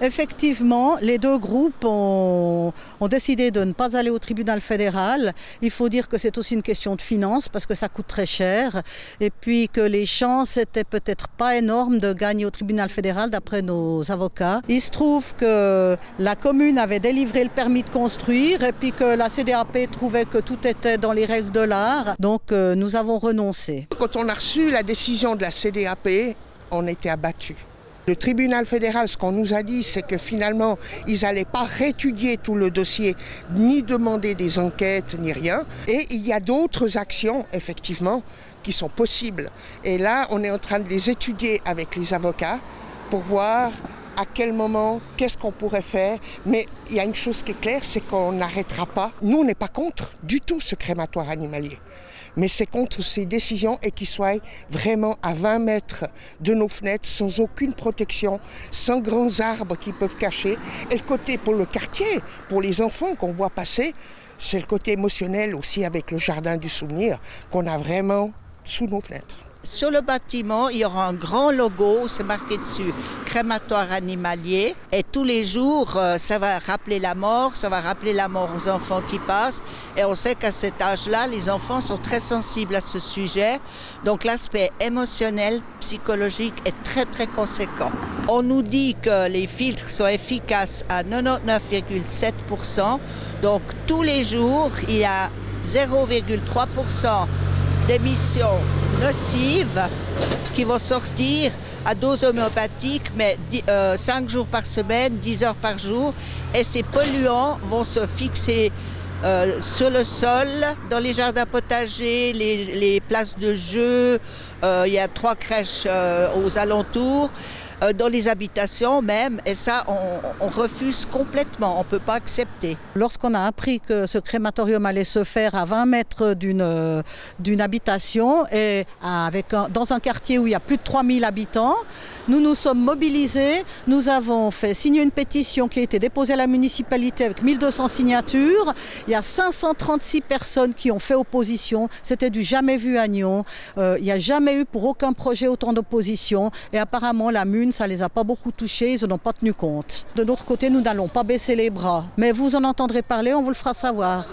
Effectivement, les deux groupes ont décidé de ne pas aller au tribunal fédéral. Il faut dire que c'est aussi une question de finances parce que ça coûte très cher et puis que les chances étaient peut-être pas énormes de gagner au tribunal fédéral d'après nos avocats. Il se trouve que la commune avait délivré le permis de construire et puis que la CDAP trouvait que tout était dans les règles de l'art. Donc nous avons renoncé. Quand on a reçu la décision de la CDAP, on était abattus. Le tribunal fédéral, ce qu'on nous a dit, c'est que finalement, ils n'allaient pas réétudier tout le dossier, ni demander des enquêtes, ni rien. Et il y a d'autres actions, effectivement, qui sont possibles. Et là, on est en train de les étudier avec les avocats pour voir à quel moment, qu'est-ce qu'on pourrait faire. Mais il y a une chose qui est claire, c'est qu'on n'arrêtera pas. Nous, on n'est pas contre du tout ce crématoire animalier. Mais c'est contre ces décisions et qu'ils soient vraiment à 20 mètres de nos fenêtres, sans aucune protection, sans grands arbres qui peuvent cacher. Et le côté pour le quartier, pour les enfants qu'on voit passer, c'est le côté émotionnel aussi avec le jardin du souvenir qu'on a vraiment sous nos fenêtres. Sur le bâtiment, il y aura un grand logo, c'est marqué dessus « Crématoire animalier ». Et tous les jours, ça va rappeler la mort aux enfants qui passent. Et on sait qu'à cet âge-là, les enfants sont très sensibles à ce sujet. Donc l'aspect émotionnel, psychologique est très très conséquent. On nous dit que les filtres sont efficaces à 99,7%. Donc tous les jours, il y a 0,3% d'émissions nocives qui vont sortir à dose homéopathique, mais 5 jours par semaine, 10 heures par jour. Et ces polluants vont se fixer sur le sol, dans les jardins potagers, les places de jeux. Il y a 3 crèches aux alentours. Dans les habitations même, et ça on refuse complètement, on ne peut pas accepter. Lorsqu'on a appris que ce crématorium allait se faire à 20 mètres d'une habitation et dans un quartier où il y a plus de 3000 habitants, nous nous sommes mobilisés, nous avons fait signer une pétition qui a été déposée à la municipalité avec 1200 signatures. Il y a 536 personnes qui ont fait opposition, c'était du jamais vu à Nyon. Il n'y a jamais eu pour aucun projet autant d'opposition et apparemment la MUN, ça ne les a pas beaucoup touchés, ils n'en ont pas tenu compte. De notre côté, nous n'allons pas baisser les bras. Mais vous en entendrez parler, on vous le fera savoir.